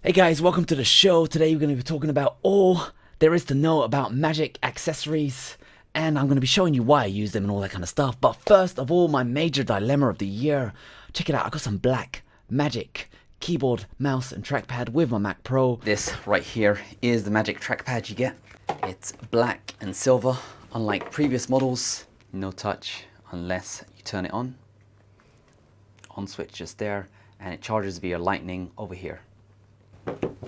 Hey guys, welcome to the show. Today we're going to be talking about all there is to know about magic accessories, and I'm going to be showing you why I use them and all that kind of stuff. But first of all, my major dilemma of the year. Check it out, I got some black magic keyboard, mouse and trackpad with my Mac Pro. This right here is the magic trackpad you get. It's black and silver, unlike previous models. No touch unless you turn it on. On switch just there, and it charges via lightning over here.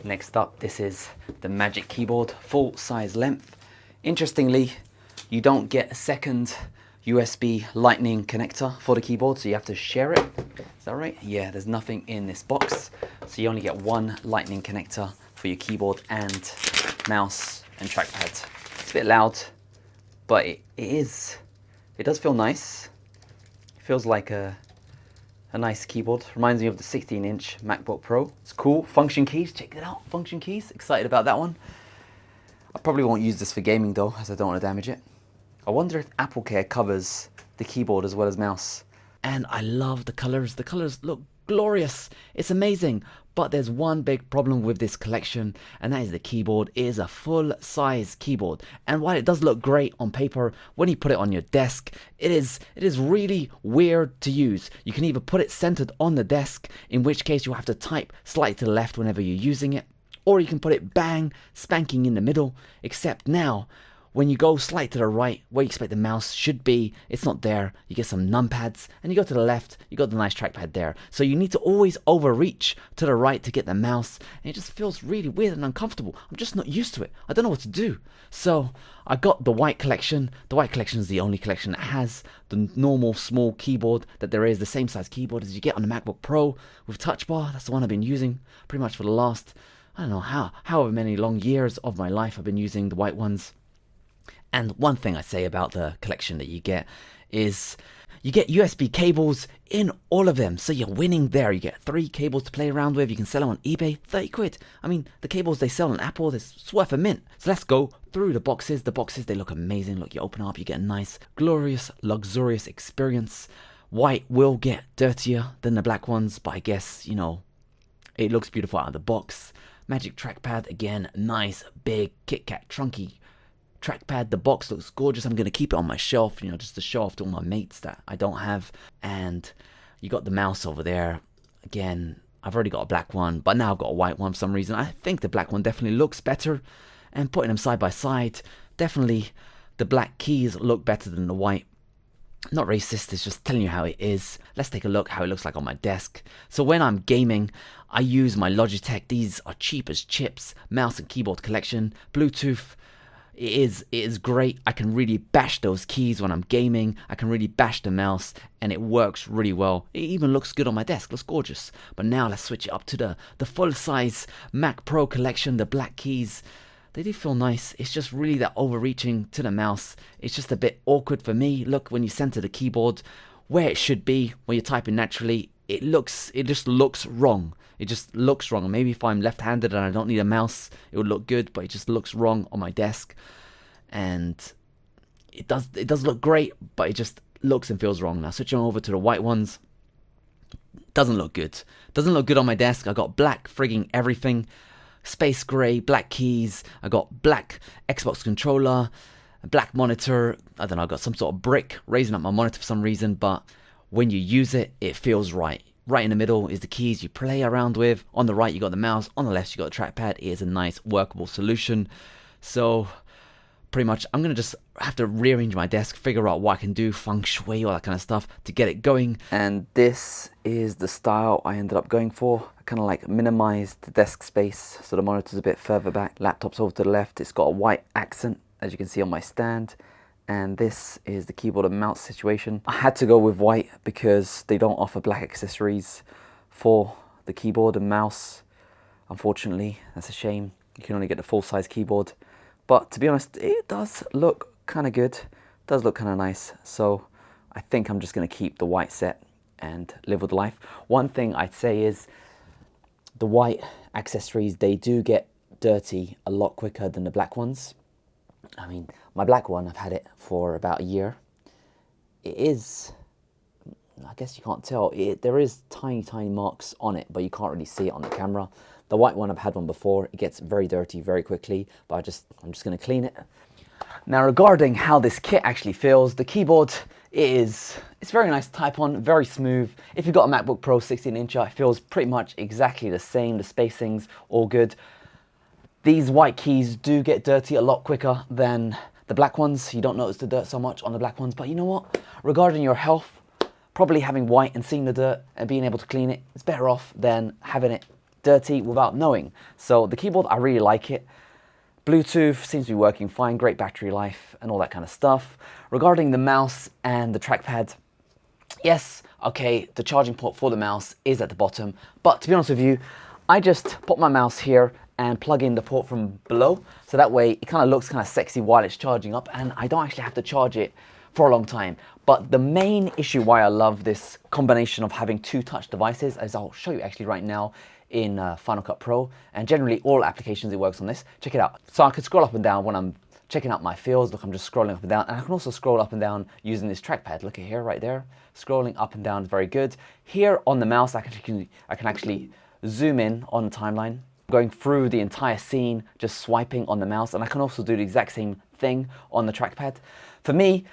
Next up, this is the magic keyboard, full size length. Interestingly, you don't get a second USB lightning connector for the keyboard, so you have to share it. Is that right? Yeah, there's nothing in this box, so you only get one lightning connector for your keyboard and mouse and trackpad. It's a bit loud, but it does feel nice. It feels like a nice keyboard. Reminds me of the 16-inch MacBook Pro. It's cool. Function keys, check it out. Function keys, excited about that one. I probably won't use this for gaming though, as I don't want to damage it. I wonder if AppleCare covers the keyboard as well as mouse. And I love the colors. The colors look glorious. It's amazing. But there's one big problem with this collection, and that is the keyboard. It is a full-size keyboard, and while it does look great on paper, when you put it on your desk, it is really weird to use. You can either put it centered on the desk, in which case you'll have to type slightly to the left whenever you're using it, or you can put it bang spanking in the middle, except now when you go slightly to the right, where you expect the mouse should be, it's not there. You get some numpads, and you go to the left, you got the nice trackpad there. So you need to always overreach to the right to get the mouse, and it just feels really weird and uncomfortable. I'm just not used to it. I don't know what to do. So I got the white collection. The white collection is the only collection that has the normal small keyboard that there is, the same size keyboard as you get on the MacBook Pro with touch bar. That's the one I've been using pretty much for the last, I don't know however many long years of my life I've been using the white ones. And one thing I say about the collection that you get is you get USB cables in all of them. So you're winning there. You get 3 cables to play around with. You can sell them on eBay, 30 quid. I mean, the cables they sell on Apple, it's worth a mint. So let's go through the boxes. The boxes, they look amazing. Look, you open up, you get a nice, glorious, luxurious experience. White will get dirtier than the black ones, but I guess, it looks beautiful out of the box. Magic trackpad, again, nice, big, Kit Kat, trunky trackpad. The box looks gorgeous. I'm going to keep it on my shelf, just to show off to all my mates that I don't have. And you got the mouse over there. Again, I've already got a black one, but now I've got a white one for some reason. I think the black one definitely looks better. And putting them side by side, definitely the black keys look better than the white. Not racist, it's just telling you how it is. Let's take a look how it looks like on my desk. So when I'm gaming, I use my Logitech. These are cheap as chips. Mouse and keyboard collection. Bluetooth. It is great. I can really bash those keys when I'm gaming. I can really bash the mouse, and it works really well. It even looks good on my desk. Looks gorgeous. But now let's switch it up to the full-size Mac Pro collection. The black keys, they do feel nice. It's just really that overreaching to the mouse. It's just a bit awkward for me. Look, when you center the keyboard where it should be, when you're typing naturally, it just looks wrong. It just looks wrong. Maybe if I'm left-handed and I don't need a mouse, it would look good, but it just looks wrong on my desk. And it does look great, but it just looks and feels wrong. Now switching over to the white ones, doesn't look good. Doesn't look good on my desk. I got black frigging everything. Space gray, black keys. I got black Xbox controller, a black monitor. I don't know, I got some sort of brick raising up my monitor for some reason, but when you use it, it feels right. Right in the middle is the keys you play around with. On the right, you got the mouse. On the left, you got the trackpad. It is a nice, workable solution. So, pretty much, I'm going to just have to rearrange my desk, figure out what I can do, feng shui, all that kind of stuff, to get it going. And this is the style I ended up going for. I kind of like minimized the desk space, so the monitor's a bit further back. Laptop's over to the left. It's got a white accent, as you can see on my stand. And this is the keyboard and mouse situation. I had to go with white because they don't offer black accessories for the keyboard and mouse. Unfortunately, that's a shame. You can only get the full-size keyboard. But to be honest, it does look kind of good. It does look kind of nice. So I think I'm just going to keep the white set and live with life. One thing I'd say is the white accessories, they do get dirty a lot quicker than the black ones. I mean, my black one, I've had it for about a year. It is, I guess you can't tell, there is tiny marks on it, but you can't really see it on the camera. The white one, I've had one before. It gets very dirty very quickly, but I'm just going to clean it. Now, regarding how this kit actually feels, the keyboard it's very nice to type on, very smooth. If you've got a MacBook Pro 16-inch, it feels pretty much exactly the same. The spacing's all good. These white keys do get dirty a lot quicker than the black ones. You don't notice the dirt so much on the black ones, but you know what? Regarding your health, probably having white and seeing the dirt and being able to clean it is better off than having it dirty without knowing. So the keyboard, I really like it. Bluetooth seems to be working fine, great battery life and all that kind of stuff. Regarding the mouse and the trackpad, yes, okay, the charging port for the mouse is at the bottom, but to be honest with you, I just put my mouse here and plug in the port from below, so that way it kind of looks kind of sexy while it's charging up, and I don't actually have to charge it for a long time. But the main issue why I love this combination of having two touch devices, as I'll show you actually right now in Final Cut Pro, and generally all applications it works on this. Check it out. So I can scroll up and down when I'm checking out my fields. Look, I'm just scrolling up and down, and I can also scroll up and down using this trackpad. Look at here, right there, scrolling up and down, very good. Here on the mouse, I can actually zoom in on the timeline, going through the entire scene, just swiping on the mouse, and I can also do the exact same thing on the trackpad. For me,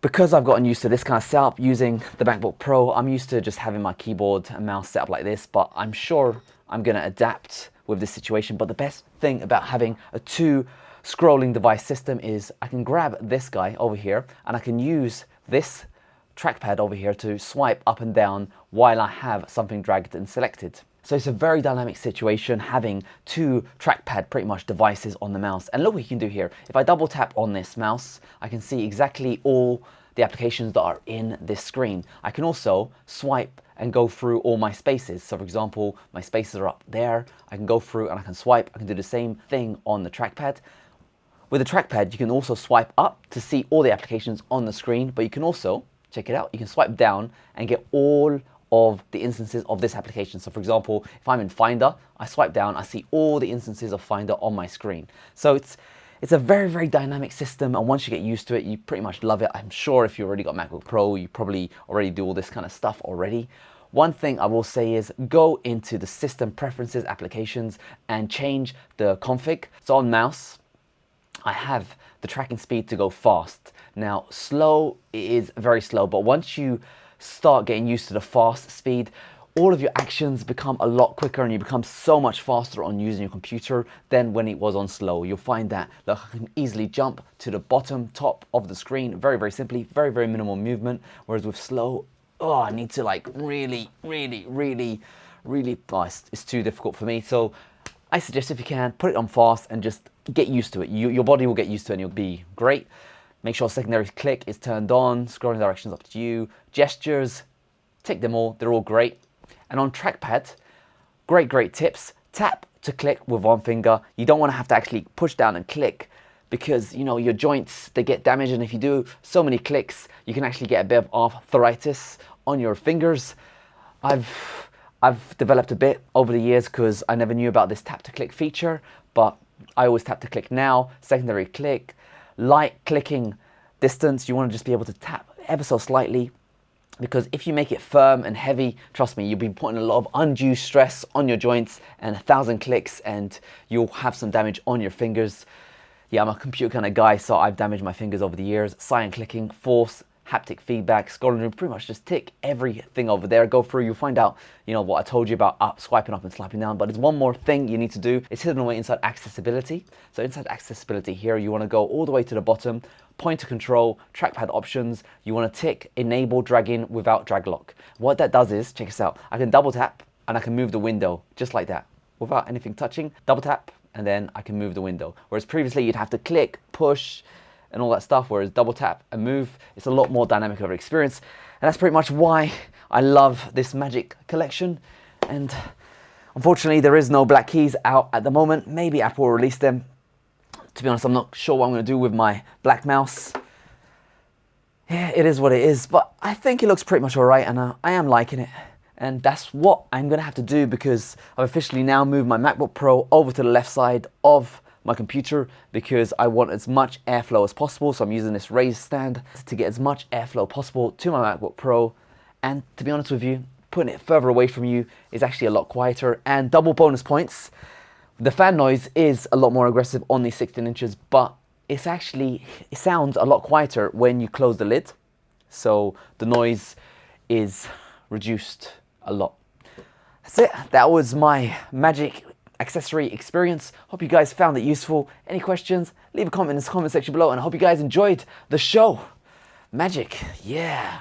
because I've gotten used to this kind of setup using the MacBook Pro, I'm used to just having my keyboard and mouse set up like this, but I'm sure I'm going to adapt with this situation. But the best thing about having a two scrolling device system is I can grab this guy over here and I can use this trackpad over here to swipe up and down while I have something dragged and selected. So it's a very dynamic situation having two trackpad pretty much devices on the mouse. And look what you can do here. If I double tap on this mouse, I can see exactly all the applications that are in this screen. I can also swipe and go through all my spaces. So for example, my spaces are up there. I can go through and I can swipe. I can do the same thing on the trackpad. With the trackpad, you can also swipe up to see all the applications on the screen, but you can also, check it out, you can swipe down and get all of the instances of this application. So for example, if I'm in Finder, I swipe down, I see all the instances of Finder on my screen. So it's a very, very dynamic system, and once you get used to it, you pretty much love it. I'm sure if you already got MacBook Pro, you probably already do all this kind of stuff already. One thing I will say is go into the system preferences applications and change the config. So on mouse, I have the tracking speed to go fast. Now slow is very slow, but once you start getting used to the fast speed, all of your actions become a lot quicker and you become so much faster on using your computer than when it was on slow. You'll find that, look, I can easily jump to the bottom top of the screen very, very simply, very, very minimal movement. Whereas with slow, oh, I need to like really, oh, it's too difficult for me. So I suggest if you can, put it on fast and just get used to it. Your body will get used to it and you'll be great. Make sure secondary click is turned on, scrolling directions up to you, gestures, take them all, they're all great. And on trackpad, great tips, tap to click with one finger. You don't want to have to actually push down and click because, you know, your joints, they get damaged, and if you do so many clicks, you can actually get a bit of arthritis on your fingers. I've developed a bit over the years because I never knew about this tap to click feature, but I always tap to click now, secondary click. Light clicking distance, you want to just be able to tap ever so slightly, because if you make it firm and heavy, trust me, you'll be putting a lot of undue stress on your joints, and 1,000 clicks and you'll have some damage on your fingers. Yeah, I'm a computer kind of guy, so I've damaged my fingers over the years. Silent clicking, force, haptic feedback, scrolling through, pretty much just tick everything over there, go through, you'll find out, you know, what I told you about swiping up and swiping down. But there's one more thing you need to do. It's hidden away inside accessibility. So inside accessibility here, you want to go all the way to the bottom, pointer control, trackpad options. You want to tick enable dragging without drag lock. What that does is, check this out, I can double tap and I can move the window just like that without anything touching. Double tap and then I can move the window. Whereas previously you'd have to click, push, and all that stuff, whereas double tap and move, it's a lot more dynamic of an experience. And that's pretty much why I love this Magic collection. And unfortunately, there is no black keys out at the moment. Maybe Apple will release them. To be honest, I'm not sure what I'm going to do with my black mouse. Yeah, it is what it is, but I think it looks pretty much all right, and I am liking it. And that's what I'm going to have to do, because I've officially now moved my MacBook Pro over to the left side of my computer because I want as much airflow as possible. So I'm using this raised stand to get as much airflow possible to my MacBook Pro. And to be honest with you, putting it further away from you is actually a lot quieter. And double bonus points, the fan noise is a lot more aggressive on these 16 inches, but it sounds a lot quieter when you close the lid. So the noise is reduced a lot. That's it. That was my Magic accessory experience. Hope you guys found it useful. Any questions? Leave a comment in the comment section below, and I hope you guys enjoyed the show. Magic, yeah.